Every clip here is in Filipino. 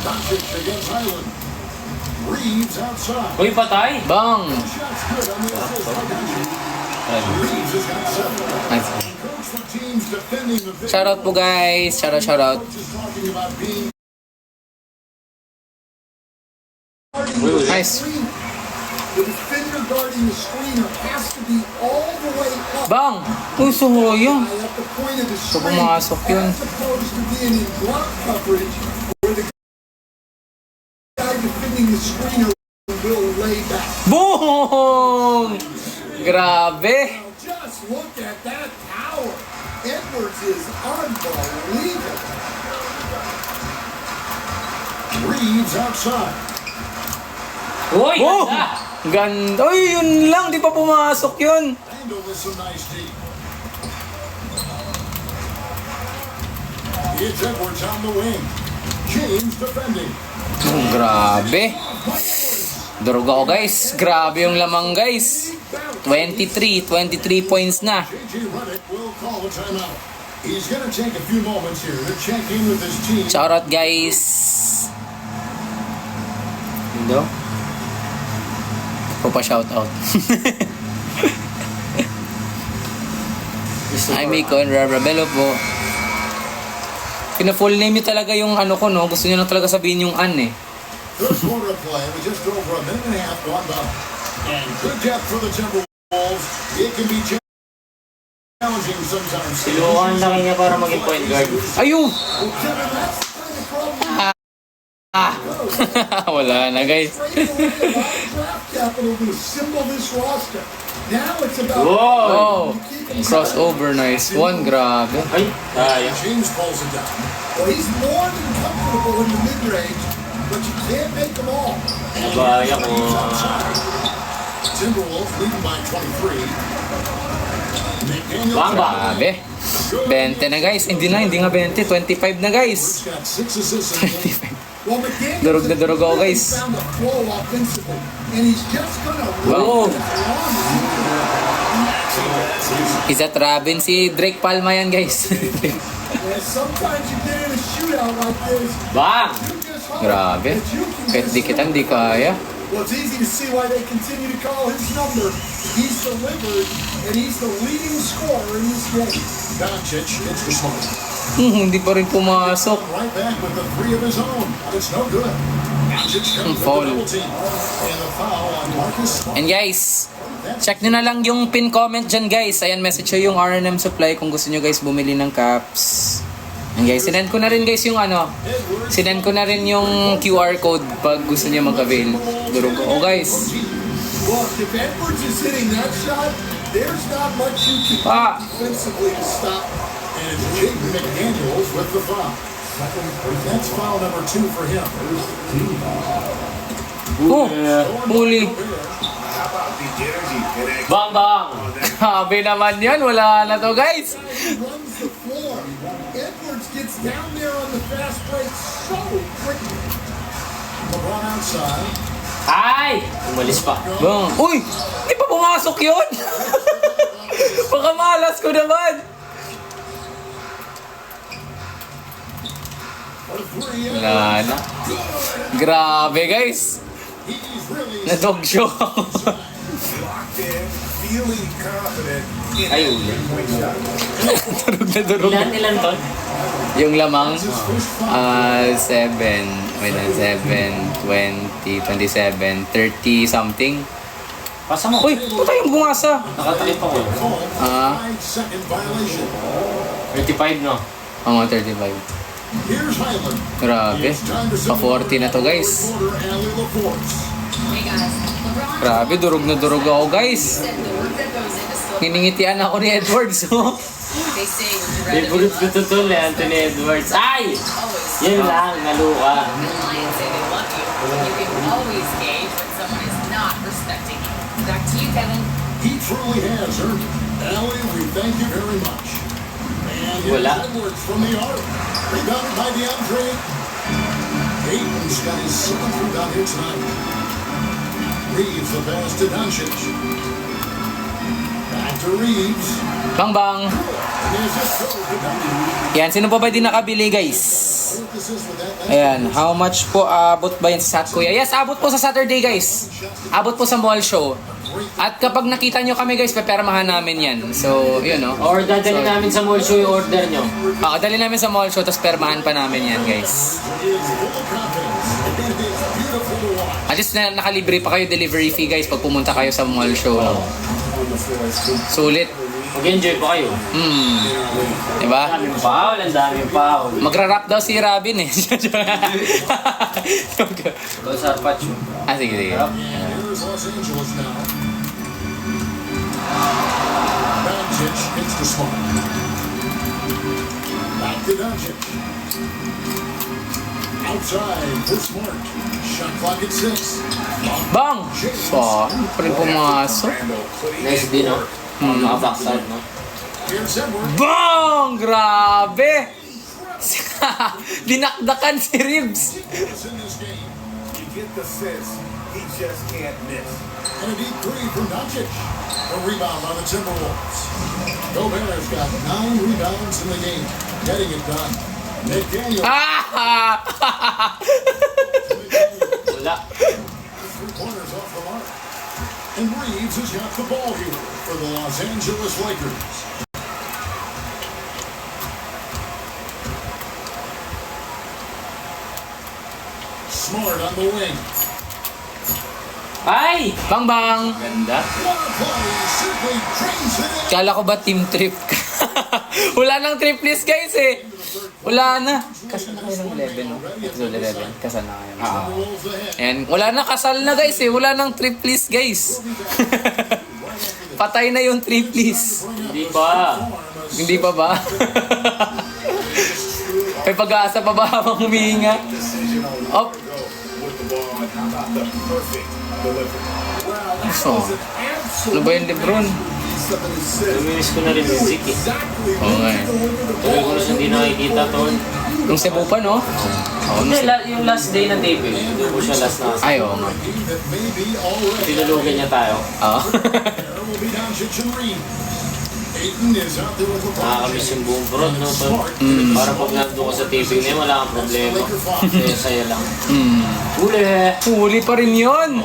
Doncic against Highland. Reeves outside. Uy, patay! Bang! Shots good on the assist by Doncic. Reeves has got 7. Nice. Coach for teams defending the victory. Shoutout po guys. Shoutout. Coach is talking about being Nice. the defender guarding the screener has to be all the way up. Bang! Uy, suhoyong. At the point of the So screen, pumasok yun. as opposed to being in block coverage where the guy defending the screener will lay back. Boom! Grabe! Now just look at that power. Edwards is unbelievable. Reeves outside. Uy, Oh! ganda! Ganda! Uy, yun lang! Di pa pumasok yun! Handle with some nice deep. It's Edwards on the wing. James defending. Oh, grabe! Durog ako guys. Grabe yung lamang guys. 23 points na. JJ Redick will call a timeout. He's going to take a few moments here to check in with his team. Shoutout guys. Yun daw. Pa-shoutout. Hi Miko and Rabelo po. Pina-full name nyo talaga yung ano ko, no? Gusto nyo na talaga sabihin yung an eh. Third quarter of play, we just over a minute and a half gone by. And good depth for the Timberwolves. It can be challenging sometimes. Silukan lang niya para maging point guard. Ayun! Well, Kevin, that's the kind of problem. Wala na guys. Trading away a lot of draft capital to assemble this roster. Now it's about Oh! Wow! Crossover, nice one. Grabe. Ay, sayang. James pulls it down. Well, he's more than comfortable in the mid-range, but you can't make them all. Nabaya ko. Timberwolves leading by 23. McDaniel Bang, bang. Grabe. 20 na guys. Hindi nga 20. 25 na guys. got 6 assists in the game. Well, McDaniel Durog na durog ako guys. found the flow offensively, and he's just gonna Wow. Isat Robin si Drake Palma yan guys. And sometimes you get in a shootout like this, Bang! you just hope Grabe. that you can Kahit just- dikitan, di kaya. Well, it's easy to see why they continue to call his number. He's delivered, and he's the leading scorer in this game. Doncic hits the smoke. Hindi pa rin pumasok. Right back with the 3 of his own. It's no good. Doncic comes with Foul. the double team. And the foul on Marcus Smart. And guys, check nyo na lang yung pin comment dyan guys. Ayan, message nyo yung R&M Supply kung gusto nyo guys bumili ng caps. And guys, sinend ko na rin guys yung ano. Sinend ko na rin yung QR code pag gusto nyo mag-avail. Durog ko guys. Look, if Edwards is hitting that shot, there's not much you can do Ah. defensively to stop. And it's Jake McDaniels with the foul. That's foul number 2 for him. Oh, huli. Bang, bang! Sabi naman yan, wala na to guys. He runs the floor. Edwards gets down there on the fast break so quickly. LeBron outside. Ay! Umalis pa. Bang. Uy, di pa pumasok yun. Baka malas ko naman. For 3. Wala na. Grabe guys. He's really Na-dog show. locked in, feeling confident. Ay, uli. Durog na durog. Ilan to? Yung lamang, 7, wait na, 7, 20, 27, 30 something. Pasa mo. Uy, puta yung bumasa. Nakatakip ako. Ah, 5-second violation. 35, no? mga 35. Here's Highland. Grabe. Pa-40 na to guys. Quarter alley LaForce. Hey guys, LeBron Grabe, durog na durog ako guys. said the work that goes into still Hiningitian ako ni Edwards. Oh. they say when you're Favorite ko tutol eh, Anthony Edwards. Ay! always Yan lang, naluka. when lions say they love you, you can always gauge when someone is not respecting you. Back to you, Kevin. He truly has earned it. Allie, we thank you very much. And here's Wala. Edwards from the arc. Rebounded by DeAndre. Ayton's got his 7th rebound here tonight. Reeves the pass to Doncic. Back to Reeves. Bang bang. And there's a throw to Doncic. Yan, sino pa ba di nakabili guys? guys. Ayan, how much po abot ba yan sa Sat Kuya? Yes, abot po sa Saturday guys. Abot po sa mall show. At kapag nakita nyo kami guys, pepermahan namin yan. So, yun no. Or dadali namin sa mall show yung order nyo. Dali namin sa mall show, tapos permahan pa namin yan guys. At least nakalibre pa kayo delivery fee guys pag pumunta kayo sa mall show. No? Sulit. Mag-enjoy pa kayo. Diba? Daming foul, ang daming foul. Magra-rap daw si Robin eh. Go sa Arpacho. Sige, sige. Here's Los Angeles now. Doncic hits the Smart. Back to Doncic. Outside for Smart. Shot clock at 6. Bang! So, pa rin pumasok. Nice din, no? Mga backside, no? Here's Edwards. Bang! Grabe! Dinakdakan si Ribs. In this game. You get the sense he just can't miss. And a deep three from Doncic. A rebound on the Timberwolves. Gobert's got 9 rebounds in the game. Getting it done. McDaniel. Ah! Wala. 3 pointers off the mark. And Reeves has got the ball here for the Los Angeles Lakers. Smart on the wing. Ay! Bang bang! Ganda. What a play. Simply drains it in. Kala ko ba team trip ka? Wala nang trip list guys eh. Wala na. Kasal na kayo ng 11 no? Episode 11. Kasal na kayo. Timberwolves ahead. And wala na, kasal na guys eh. Wala nang trip list guys. Patay na yung trip list. Hindi pa. Hindi pa ba? May pag-aasa pa ba habang humihinga? Op. With the ball, and how about the perfect delivery? So, ano ba yung Lebron? Luminis ko na rin si Zeke. Okay. Tuloy ko rin hindi nakikita, Tol. Yung Cebu pa no? Oo, Hindi, yung last day ng taping. Hindi ko siya last na. ay, oo nga. That may be already. Tinulugan niya tayo. Oo. There will be Doncic and Reeves. Ayton is out there with LeBron Nakakamiss yung buong front, no, Tol? Smart. Para pag nandun ko sa taping na yun, wala kang problema. Laker five. Saya-saya lang. Huli! Huli pa rin yun.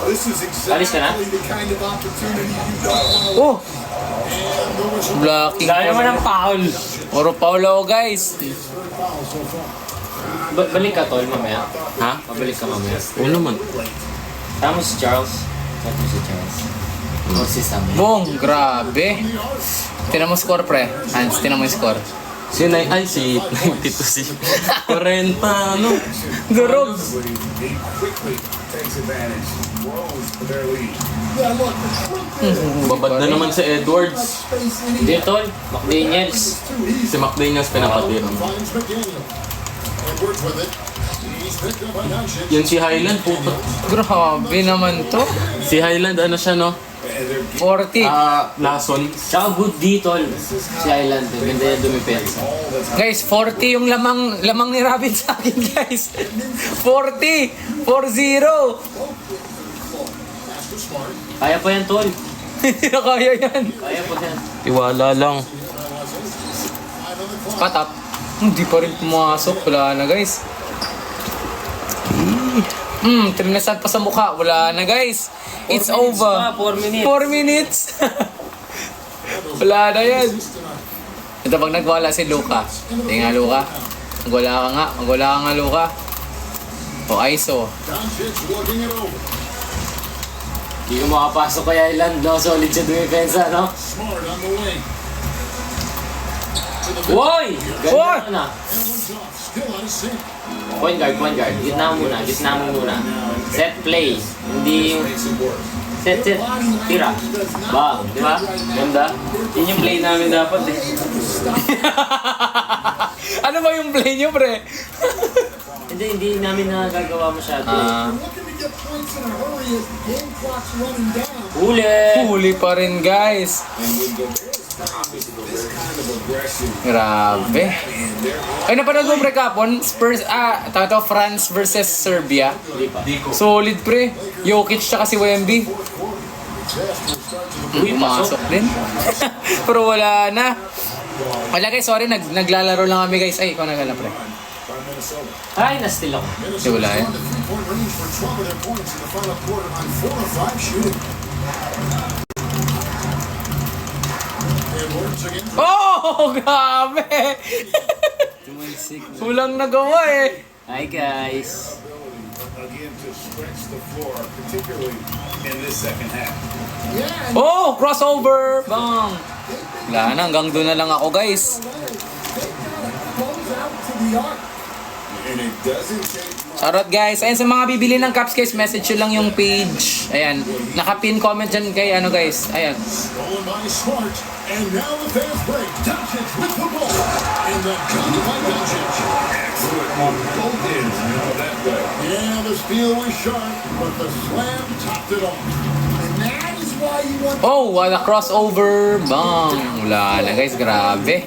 This is Alis ka na? exactly the kind of opportunity you don't want to Oh, And the whistle. blocking. Dahil naman ng foul. Puro Paulo guys. Foul so far. Balik ka, Tol, mamaya. Ha? Mabalik ka mamaya. Oo naman. Tama si Charles. Tama si Charles. O si Sam. Bong, grabe. Tinan mo score pre. Hans, tinan mo yung score. Si 92 si 40 ano. Durog. He quickly takes advantage, grows their lead. Yeah, look. Babad na naman si Edwards. Hindi, Tol. McDaniels. Si McDaniels pinapatira. Finds McDaniel. Edwards with it. He's picked up by Doncic. Yan si Highland po. Grabe naman to. Si Highland ano siya no? 40. Lason. Tsaka good D, Tol. Si Island. Ganda yung dumipensa. Guys, 40 yung lamang ni Robin sa akin, guys. 40. 4-0. Pass to Smart. Kaya pa yan, Tol. Hindi na kaya yan. Kaya pa yan. Tiwala lang. 5 on the clock. Patap. Hindi pa rin pumasok. Wala na, guys. Trinasan pa sa mukha. Wala na, guys. It's over. 4 minutes. 4 minutes. Wala na yan. Ito pag nagwala si Luka. Hindi nga, Luka. Magwala ka nga. Magwala ka nga, Luka. O, ISO. Doncic working it over. Hindi ko makapasok kay Island, no? Solid siya dumipensa, no? Smart on the wing. To the middle. Woy! Woy! Ganda na. And one's off. Still out of sync. Point guard, point guard. Gitna mo muna. Set play. Hindi yung... Set. Tira. Bang. Di ba? Ganda. Yun yung play namin dapat eh. Ano ba yung play nyo, pre? Hindi namin nagagawa masyado. Looking to get points in a hurry as the game clock's running down. Huli! Huli pa rin, guys. Grabe. Ay, napanood mo pre kapon? Spurs, tato France versus Serbia. Hindi pa. Solid pre. Jokic tsaka si Wemby. Uy, pasok. Pumasok din. Pero wala na. Wala guys, sorry, naglalaro lang kami guys. Ay, ikaw nagala pre. by Minnesota. Ay, na-steal ako. Minnesota's wala yan. gone to three-point range for 12 of their points in the final quarter on 4 of 5 shooting. Edwards again. Oh, grabe! Kulang nagawa eh. Hi guys. Again, to stretch the floor, particularly in this second half. Yeah, and Oh, crossover! Bang! Wala na, hanggang doon na lang ako guys. they close out to the arc. And it doesn't take much. Shoutout guys. Ayan, sa mga bibili ng caps guys, message nyo lang yung page. Ayan, nakapin comment dyan kay ano guys. Ayan. Stolen by Smart. And now the fast break. Doncic with the ball. And the dunk by Doncic. Excellent on both ends, that way. Yeah, the steal was sharp, but the slam topped it off. And that is why you want Oh, wala crossover. Bang! Wala na guys, grabe.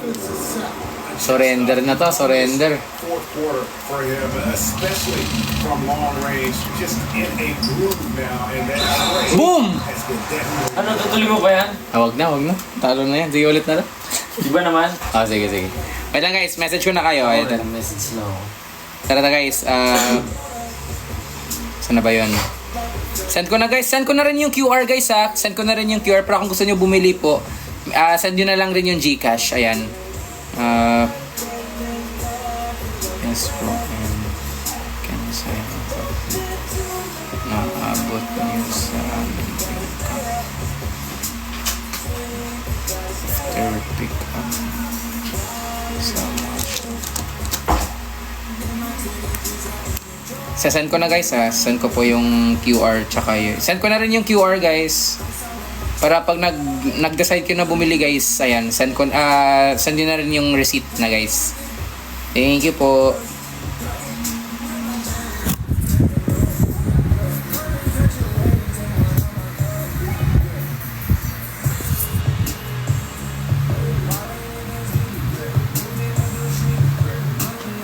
Surrender na to, surrender. Fourth quarter for him, especially from long range, just in a groove now, and that play Boom! has been definitely. Ano, tutuloy mo ba yan? Ah, wag na, wag na. Talo na yan. Sige ulit na lang. Di ba naman? Ah, sige, sige. Wait lang guys, message ko na kayo. Ayan. Message na ako. Tara na guys. Saan na ba yun? Send ko na guys. Send ko na rin yung QR guys ha. Send ko na rin yung QR. Pero kung gusto nyo bumili po, send nyo na lang rin yung Gcash. Ayan. Yes po. And can sign up. Naabot nyo sa aming after pick up. So send ko na guys ha. Send ko po yung QR tsaka yun. Send ko na rin yung QR guys. Para pag nag-decide ko na bumili guys, ayan, send nyo na rin yung receipt na guys. Thank you po.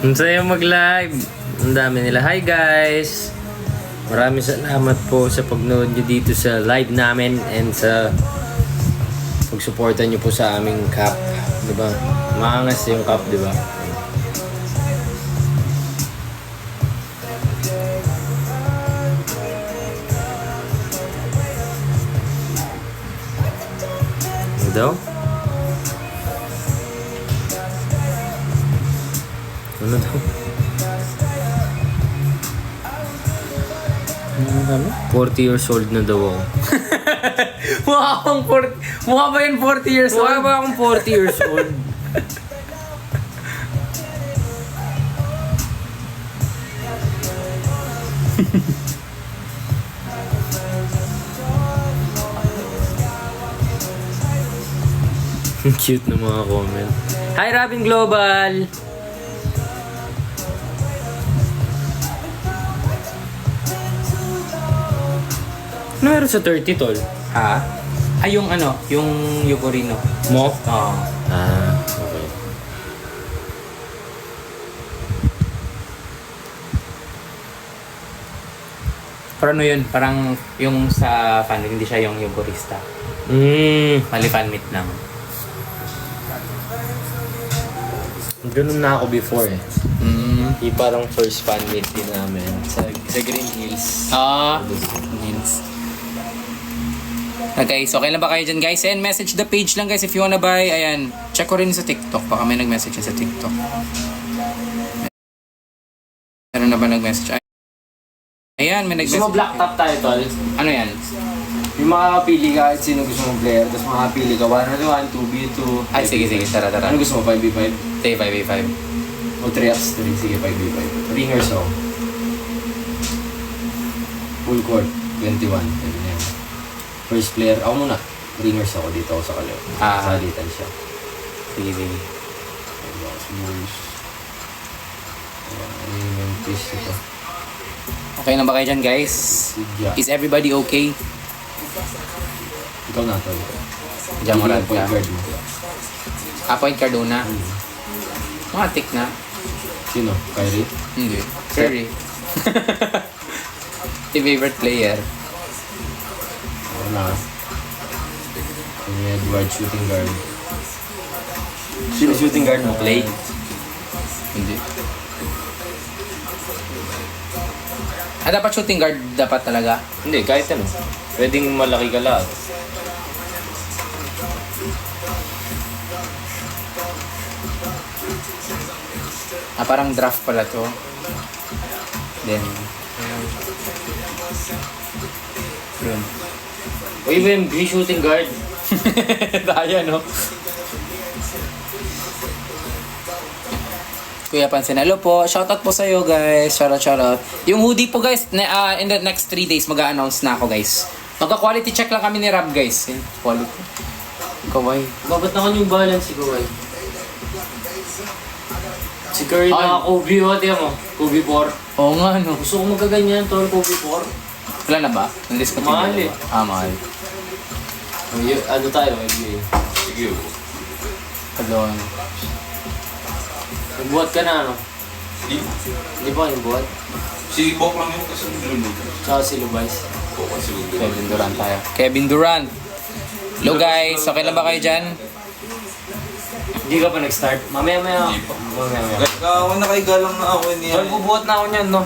Ang saya mag-live. Ang dami nila. Hi guys! Maraming salamat po sa pagnood nyo dito sa live namin and sa pagsuporta nyo po sa aming cup. Diba? Maangas yung cup, diba? Ano daw? Ano daw? 40 years old na daw ako. Mukha ba yun 40 years old? Mukha ba akong 40 years old? Cute na mga comment. Hi Robin Global! Ano meron sa 30 tol? Ha? Ay, yung ano, yung Yukorino. Mo? Oo. Ah, okay. Pero ano yun, parang yung sa fan, hindi siya yung Yukorista. Mali fan meet lang. Ganun na ako before eh. Yung parang first fan meet din namin sa Green Hills. Means. Guys, okay lang ba kayo dyan guys? And message the page lang guys if you wanna buy. Ayan, check ko rin sa TikTok. Baka may nag-message sa TikTok. Meron na ba nag-message? Ayan, may Gusto mo nag-message. black top tayo tol? Ano yan? Yung makakapili ka kahit sino gusto mong player, tapos makakapili ka 1-1, 2v2. Ay, sige, tara. Ano gusto mo? 5v5? Say 5v5. O 3x3? Sige, 5v5. Ringers ako. Full court, 21. Pwede na yun. First player, ako muna. Ringers ako dito ako sa kaliwa. Salitan siya. Sige. Bulls. Ayun yung twist ito. Okay na ba kayo dyan guys? Sidya. Is everybody okay? Ikaw na tol. Diyan mo rin point ka. guard mo. Point Cardona. Mga tick na. Sino? Kyrie? Hindi. Curry. Yung favorite player. Ako na. Yung Edward shooting guard. Sino shooting guard mo? Clay? Hindi. dapat shooting guard dapat talaga. Hindi, kahit ano. Pwedeng malaki ka lahat. Parang draft pala to. Then, yun. Uy, BMB, shooting guard. Daya, no? Kuya Pansin, hello po. Shoutout po sa'yo, guys. Shoutout. Yung hoodie po, guys, in the next 3 days, mag-a-announce na ako, guys. Magka-quality check lang kami ni Rob, guys. Quality. Kawai. Babat na yung balance si Kawhi. Si Curry Ay. na Kobe, what yan mo? Kobe 4. Oo nga, no? Gusto ko magkaganyan, tol, Kobe 4. Wala na ba? Nandiscontinue Mahal na eh. ba? Mahal. Ano tayo, NBA? Sige. Pagawin. Nagbuhat ka na, ano? Hindi ba nagbuhat? Si Bok lang yung kasi nilunod. Tsaka si Lubais. Bok kasi nilunod. Kevin Durant tayo. Kevin Durant. Hello, guys. Okay lang ba kayo dyan? Hindi ka pa nag-start? Mamaya. Hindi pa. Mamaya. Kawan na kay galang na ako niya. Tol, bubuhat na ako niyan, no?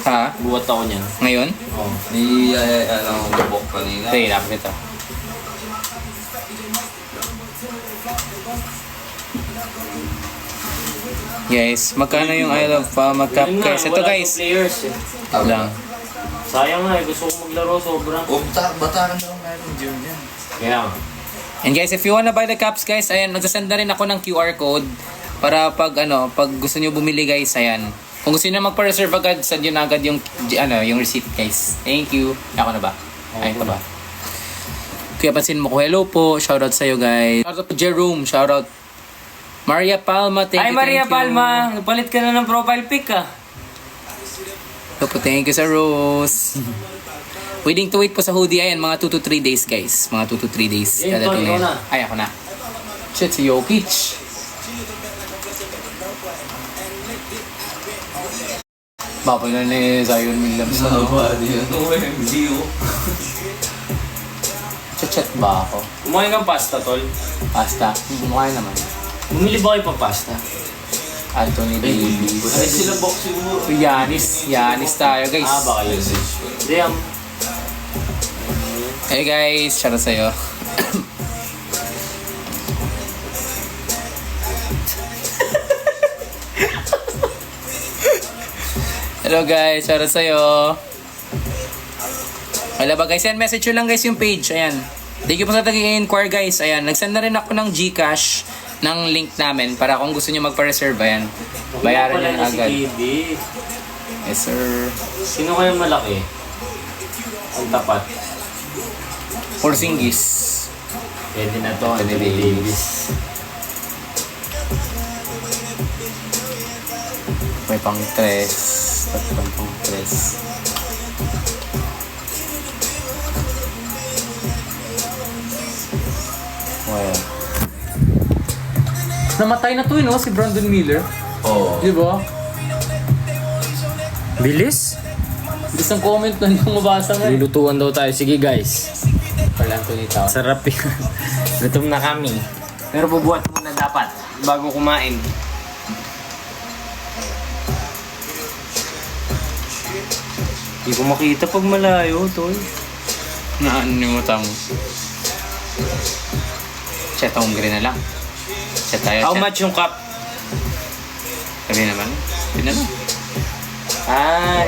Ha? Buhat ako niyan. Ngayon? Oo. Ni, ano, Bok kanina. Ito, hirap ito. Guys, magkano yung I love pa mag-cap Yun nga, guys? Ito wala guys. pa players eh. Lang. Sayang nga eh, gusto ko maglaro sobrang. Bataran na lang meron dyan yan. Kaya nga. And guys, if you wanna buy the caps guys, ayan, nagsasend na rin ako ng QR code para pag gusto niyo bumili guys, ayan. Kung gusto niyo magpa-reserve agad, send yun agad yung yung receipt guys. Thank you. Ako na ba? Ay, ito ba? Kaya pansin mo ko, hello po. Shoutout sa'yo guys. Shoutout to Jerome. Shoutout. Maria Palma, thank you. Maria thank you. Palma, napalit ka na ng profile pic ah. Hello po, thank you sa Rose. Waiting to wait po sa hoodie. Ayan, mga 2 to 3 days guys. Mga 2 to 3 days. Ayun, Dadating Tol, ikaw yan. na. Ay, ako na. Shit, si Jokic. Baka na ni Zion Williams. Chat ba ako? Kumain kang pasta, tol. Pasta. Mukha naman. Bumili ba kayo pa pasta? Anthony Davis. Ay, sila Bok siguro. Yanis tayo guys. Baka yun. Hindi, Hey guys, shoutout sa'yo. Hello guys, shoutout sa'yo. Wala ba guys? Yan, message nyo lang guys yung page. Ayan. Thank you po sa tag-i-inquire guys. Ayan, nagsend na rin ako ng GCash ng link namin para kung gusto nyo magpa-reserve. Ayan. Bayaran nyo na agad. Si KD. Yes sir. Sino kaya malaki? Ang tapat. Porzingis. Pwede na to, Anthony Anthony Davis. May pang 3. Tatlong pang 3. Well. Namatay na to no? Si Brandon Miller. Oo. Di ba? Bilis? Bilis ang comment na nung mabasa nga. Lulutuan daw tayo. Sige guys. Parang Anthony Town. Sarap yun. Gutom na kami. Pero bubuhat muna dapat bago kumain. Hindi ko makita pag malayo, tol. Naan yung mata mo. Chat hungry na lang. Chat tayo, How chat. much yung cup? Sabi naman. Pwede na.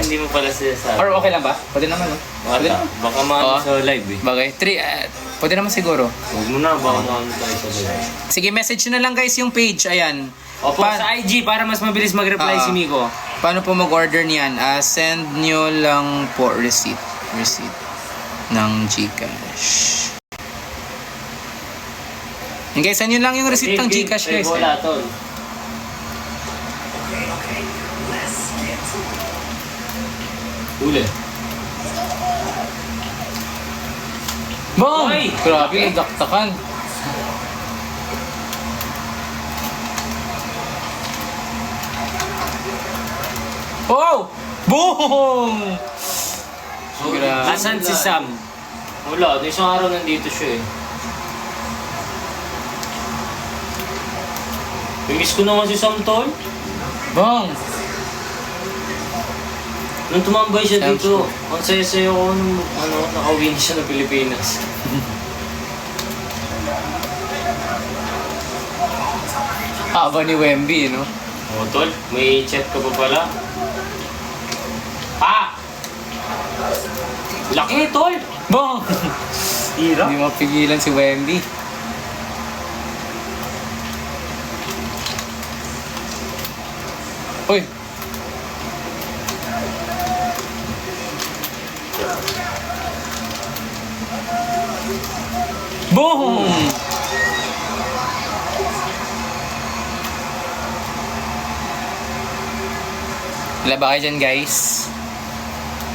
Hindi mo pala sinasabi. Or okay lang ba? Pwede naman no? Pwede Wala. naman. Baka maano Oo. sa live eh. Bagay. 3, pwede naman siguro. Huwag mo na, baka maano tayo sa live. Sige, message nyo na lang guys yung page. Ayan. Opo, sa IG para mas mabilis mag-reply si Miko. Paano po mag-order niyan? Send nyo lang po receipt ng GCash. And guys, send nyo lang yung receipt ng GCash guys. Wala, tol. Uli. Boom! Oy! Grabe, nagdaktakan. Oh! Boom! Grabe. Asan si Sam? Wala, isang araw nandito siya eh. Miss ko naman si Sam, tol. Boom! Nung tumambay siya Sounds dito, good. ang saya-saya ko nung nakawin siya ng Pilipinas. Haba ni Wemby, no? O, tol, may chat ka pa pala. Ah! Laki, tol! Bong! Hirap. Hindi mapigilan si Wemby. Uy! Boom! Wala ba kayo dyan, guys?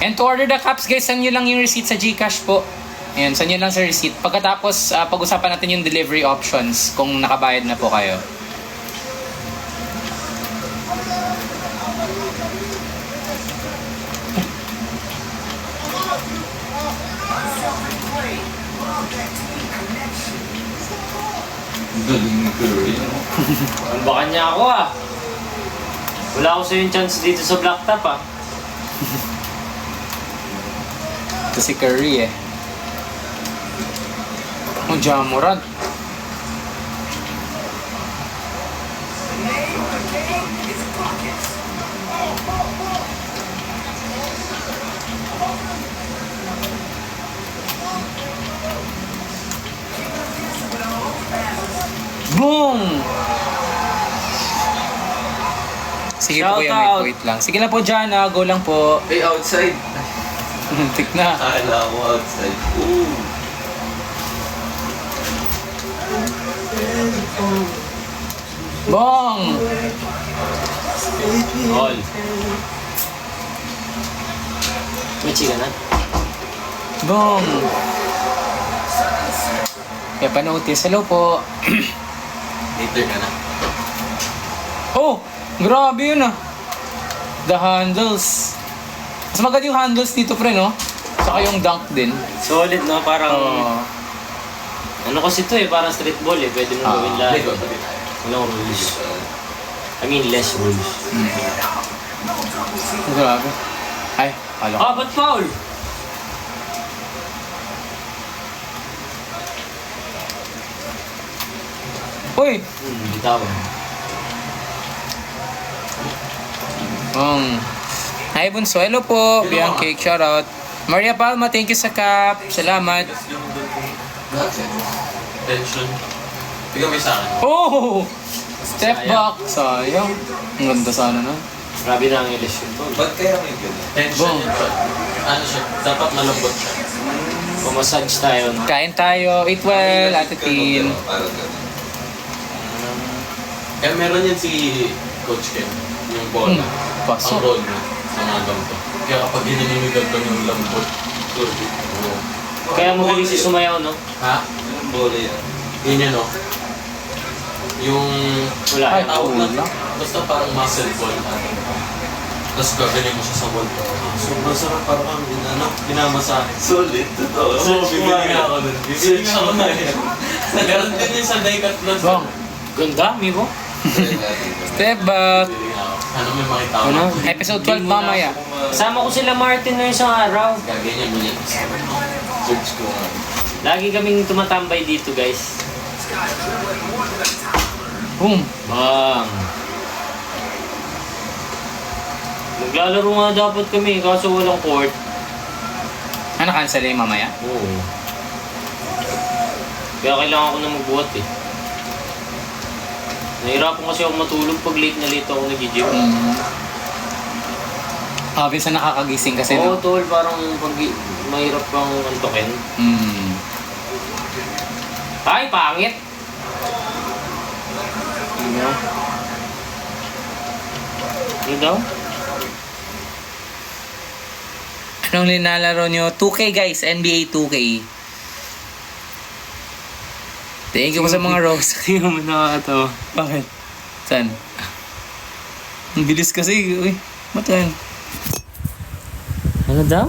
And to order the cups, guys, send nyo lang yung receipt sa GCash po. Ayan, send nyo lang sa receipt. Pagkatapos, pag-usapan natin yung delivery options kung nakabayad na po kayo. Galing ni Curry, no? Ang baka niya ako ah. Wala ako sa yung chance dito sa black top ah. Ito si Curry eh. Oh, Jamoran. Boom! Sige po Shout kuya, out. wait lang. Sige lang po dyan, go lang po. Hey, outside. Tik na. Akala ko outside. Ooh. Bong! All. May chika na? Bong! Kaya panotis. Hello po. Later ka na. Oh! Grabe yun ah. The handles. Mas maganda yung handles dito pre no? Saka yung dunk din. Solid no? Parang... Oh. Ano kasi to eh, parang street ball eh. Pwede mo gawin lahat. Later, sabi tayo. Walang rules. I mean, less rules. Grabe. Ay, kala ko. Ah, ba't foul? Uy! Bitawan. Hi Bunso, hello po. Biang Cake, shoutout. Maria Palma, thank you sa cup. Salamat. Tension. Bigyan mo sa akin. Oh! Step back. Sayang. Ang ganda sana na. Grabe na ang ilisyon to. Ba't kaya may gano'n? Tension yun pa. Ano siya? Dapat malambot siya. Pumassage tayo no? Kain tayo. Eat well, Ate Tin. Parang gano'n. Kaya meron yan si Coach Ken. Yung bola. Pasok. Ang roll na sa mga ganito. Kaya kapag ginanimigan ko yung lambot, turbi. Kaya magaling si sumayaw no? Ha? Anong bola yan? Yun yan o. Yung... Wala. Ay, tawag wala. na. Basta parang muscle ball. Tapos gagaling mo siya sa wall. Sobrang sarap parang kang pinamasahe. Solid. Totoo. Oo, bibili nga ako nun. Bibili nga ako nun. Meron din yun sa Decathlon. Bong. Ganda, amigo. Step back. Bibili nga ako. Ano may makita ko? Ano? Episode 12 mamaya. Kasama ko sila Martin no isang araw. Gaganyan mo yan. Search ko nga. Lagi kaming tumatambay dito guys. Boom. Bang! Maglalaro nga dapat kami kaso walang court. Ano, cancel yung mamaya? Oo. Kaya kailangan ko na magbuhat eh. Nahirapan kasi ako matulog pag late ako nag-gym. Minsan nakakagising kasi Oo, no? tol, parang pag mahirap kang antokin. Ay, pangit! Ano? Ano daw? Anong linalaro nyo? 2K guys, NBA 2K. Thank you po sa mga rose. Hindi mo nakakatawa. Bakit? Saan? Ang bilis kasi. Uy, ba't yan? Ano daw?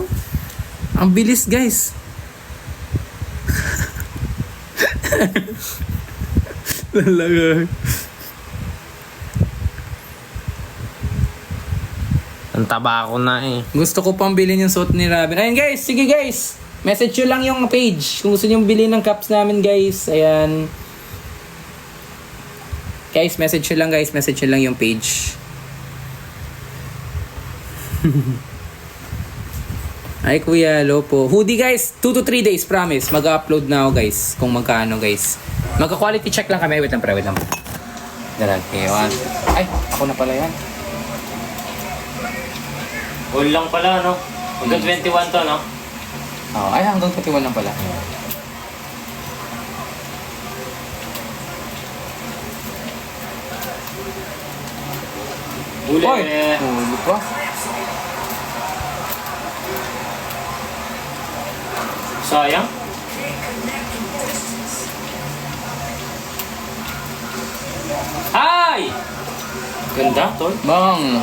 Ang bilis guys. Talaga. Ang taba ko na eh. Gusto ko pang bilhin yung suit ni Robin. Ayan guys, sige guys. Message nyo lang yung page. Kung gusto nyo bilhin ng cups namin guys. Ayan. Guys, message nyo lang guys. Message nyo lang yung page. Ay kuya, hello po. Hoodie guys, 2 to 3 days, promise. Mag-upload na ako guys. Kung magkano guys. Magka-quality check lang kami. Wait lang pre, wait lang. Dalag, ewan. Ay, ako na pala yan. All lang pala, no? Hanggang 21 to, no? Oh, ay, hanggang 21 lang pala. Huli. Oy! Huli pa. Sayang. Ay! Ganda, tol. Bang!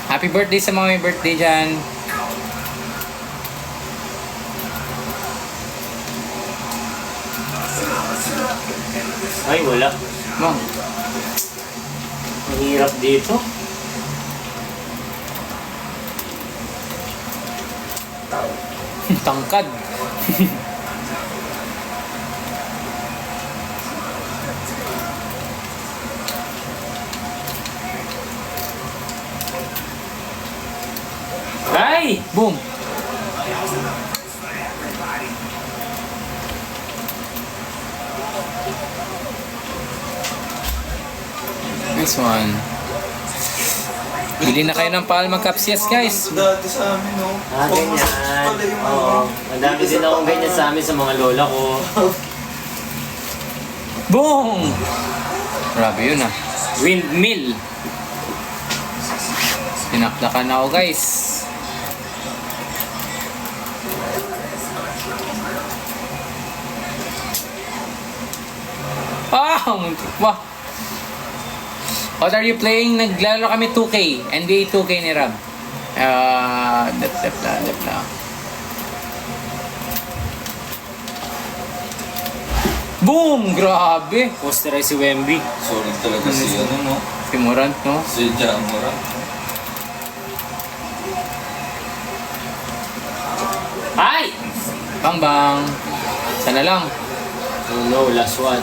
Happy birthday sa mga may birthday dyan. Ay, wala. Bang! Ang hirap dito. Tangkad. Ay! Boom! Nice one. Bili na kayo ng Palma Cups, yes guys. Dati sa amin, no? Ah, ganyan. Pala yung Oo. Madami din akong ganyan sa amin sa mga lola ko. Boom! Grabe yun ah. Windmill. Tinakdakan ako guys. Ah! Wah! What are you playing? Naglaro kami 2K. NBA 2K ni Rob. Depla. Boom! Grabe! Posterize si Wemby. Solid talaga si ano, no? Si Morant, no? Si Jamora. Ay! Bang bang! Sana lang. Oh no, last one.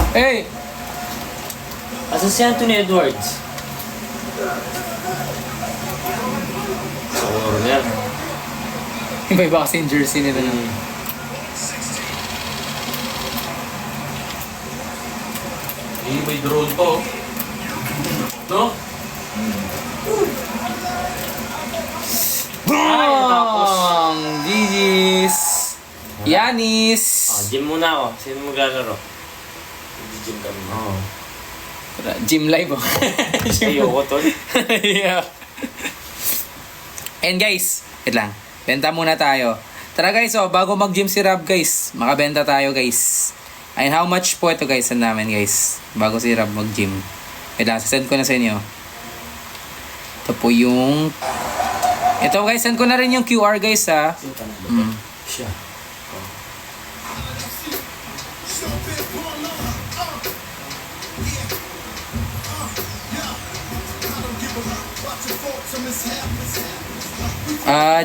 Hey! Asan si Anthony Edwards? Sa corner. Iba-iba kasi yung jersey nila. May drone pa, oh. No? Bang! GG's! Yanis! Gym muna ako. Sino maglalaro? Gym kami. Oo. Gym live oh. Ayoko, tol. Yeah. And guys, wait lang. Benta muna tayo. Tara guys, oh, bago mag-gym si Rob guys, makabenta tayo guys. And how much po ito guys, ang namin guys, bago si Rob mag-gym. Wait lang, send ko na sa inyo. Ito po yung... Ito guys, send ko na rin yung QR guys ha. Siya.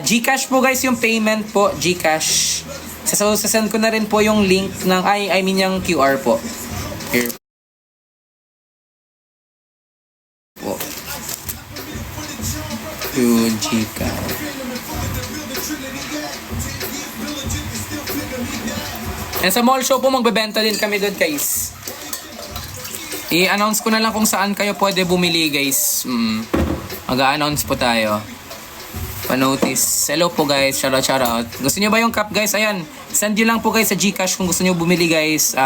Gcash po guys yung payment po, Gcash. Sasend ko na rin po yung link ng I mean yung QR po. Here po. To Gcash. And sa mall show po magbebenta din kami doon guys. I-announce ko na lang kung saan kayo pwede bumili guys. Mag-a-announce po tayo. Pa-notice. Hello po guys. Shoutout. Gusto nyo ba yung cup guys? Ayan. Send nyo lang po guys sa Gcash kung gusto nyo bumili guys.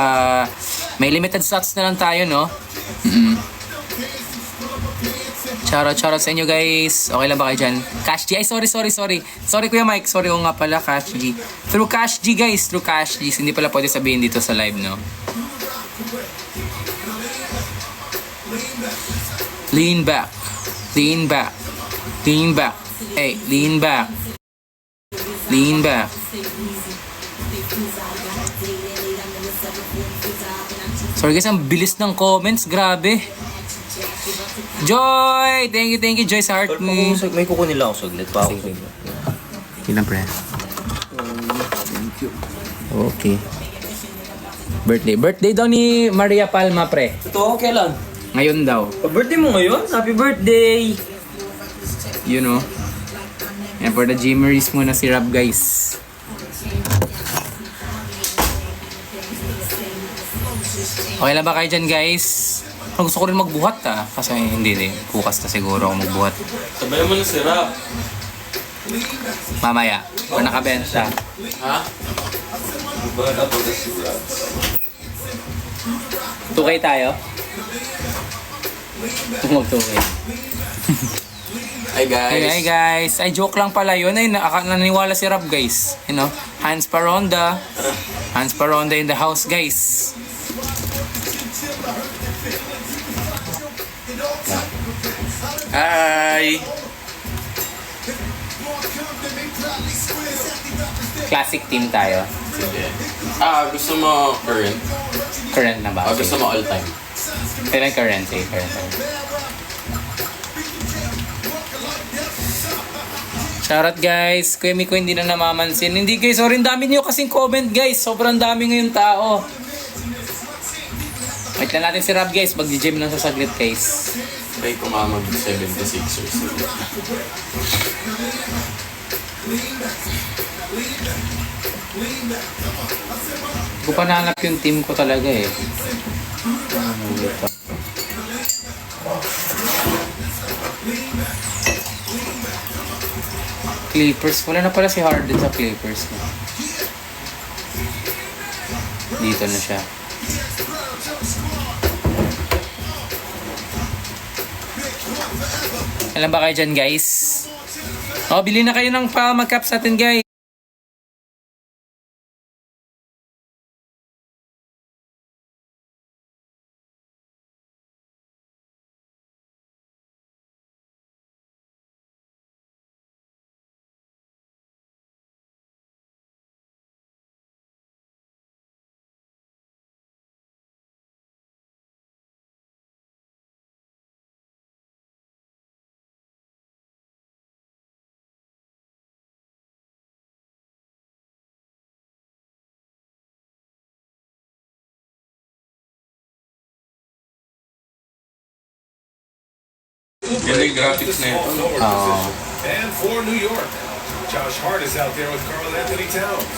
May limited slots na lang tayo no. Shoutout sa inyo guys. Okay lang ba kayo dyan? Cash G. Ay sorry. Sorry Kuya Mike. Sorry nga pala Cash G. Through Cash G guys. Through Cash G. Hindi pala pwede sabihin dito sa live no. Lean back. Hey, lean back. Lean back. Sorry guys, ang bilis ng comments. Grabe. Joy! Thank you, Joy sa heart mo. May kukunin lang ako saglit pa ako. Ilan pre? Okay. Birthday daw ni Maria Palma pre. Ito, kailan? Ngayon daw. Birthday mo ngayon? Happy birthday! You know. And for the Gmeries muna si Rob guys. Okay lang ba kayo dyan guys? Gusto ko rin magbuhat kasi hindi. Bukas na siguro ako magbuhat. Sabayan mo na si Rap. Mamaya. Kung nakabenta. Ha? Bala po na si Rap. 2K tayo? Tumag-2K. Hi guys. Hey guys. Ay joke lang pala yun. Ay naniniwala si Rob guys. You know? Hans Paronda. Hans Paronda in the house guys. Hi. Classic team tayo. Sige. Gusto mo current? Current na ba? Gusto mo all time? Kailan current eh? Current. Shoutout guys. Kuya Miko hindi na namamansin. Hindi guys, sorry, dami niyo kasing comment guys. Sobrang dami ngayon tao. Wait lang natin si Rob guys. Mag-gym lang sa saglit guys. Try ko mamag 76ers. Ko pa nahanap yung team ko talaga eh. Clippers. Wala na pala si Harden sa Clippers. Dito na siya. Alam ba kayo dyan guys? Oh, bili na kayo ng mag-caps natin guys. Yan yung graphics na ito. And for New York, Josh Hart is out there with Karl Anthony Towns.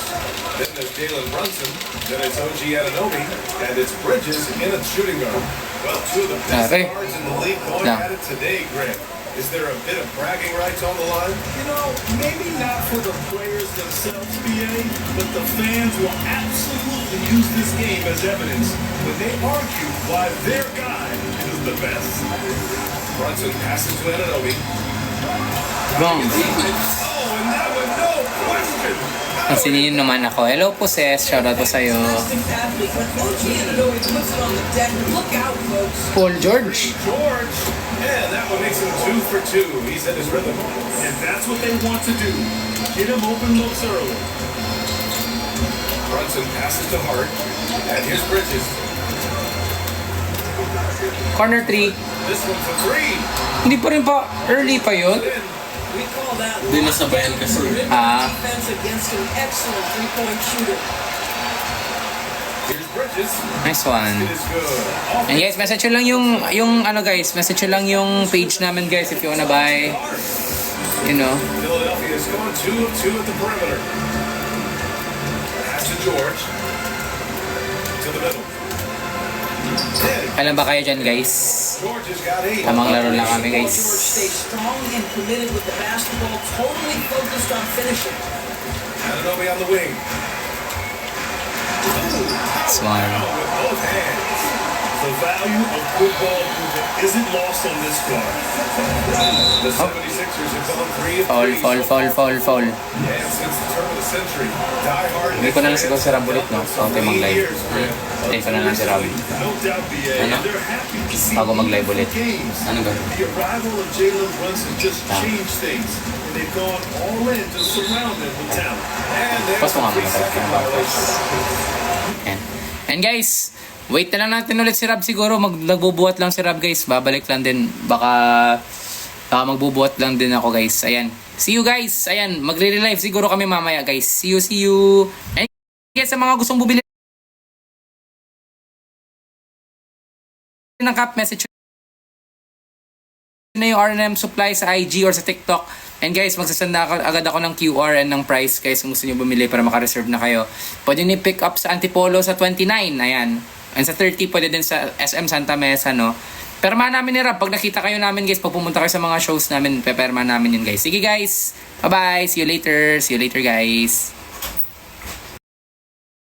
Then there's Jalen Brunson. Then it's OG Anunoby. And it's Bridges in a shooting guard. Well, two of the best guards in the league going at it today, Greg. Is there a bit of bragging rights on the line? You know, maybe not for the players themselves, BA, but the fans will absolutely use this game as evidence when they argue why their guy is the best. Brunson passes to Anunoby. Bong. Oh, and that one, no question. Pansinin naman ako. Hello po sis. Shoutout po sa'yo. Paul George. George. And that one makes him 2 for 2. He's in his rhythm. And that's what they want to do. Get him open looks early. Brunson passes to Hart. And here's Bridges. Corner 3. This one for 3. Hindi pa rin pa. Early pa yun. We call that Hindi nasabayan kasi. defense against an excellent three-point shooter. Here's Bridges. Nice one. It is good. And guys, message nyo lang yung ano guys. Message nyo lang yung page namin guys if you wanna buy. You know. Philadelphia is going 2 of 2 at the perimeter. Pass to George. To the middle. Alam ba kayo dyan guys? George has got 8. Tamang laro lang kami guys. George stays strong and committed with the basketball, totally focused on finishing. Anunoby on the wing. This one. With both hands. The value of good ball movement isn't lost on this card. The 76ers have gone 3 Fall. And since the turn of the century, diehard Hindi ko na lang siguro si Rob ulit, no? So, okay, mag-live. Hindi ko na lang si Rob. No doubt, BA. Ano? And they're happy to see Bago mag-live ulit. games. Ano gano'n? The arrival of Jalen Brunson just changed things. And they've gone all in to surround them with talent. And there's Pas mo nga the mga second violation. And guys, wait na lang natin ulit si Rob siguro. Nagbubuhat lang si Rob guys. Babalik lang din. Baka magbubuhat lang din ako guys. Ayan. See you guys. Ayan. Magre-relive siguro kami mamaya guys. See you. And guys, sa mga gustong bumili ng cup, message na yung R&M Supply sa IG or sa TikTok. And guys, magsasanda agad ako ng QR and ng price guys kung gusto nyo bumili para makareserve na kayo. Pwede nyo pick up sa Antipolo sa 29, ayan. And sa 30, pwede din sa SM Santa Mesa, no? Perma namin ni Rob. Pag nakita kayo namin guys, pag pumunta kayo sa mga shows namin, peperma namin yun guys. Sige guys, bye-bye. See you later guys.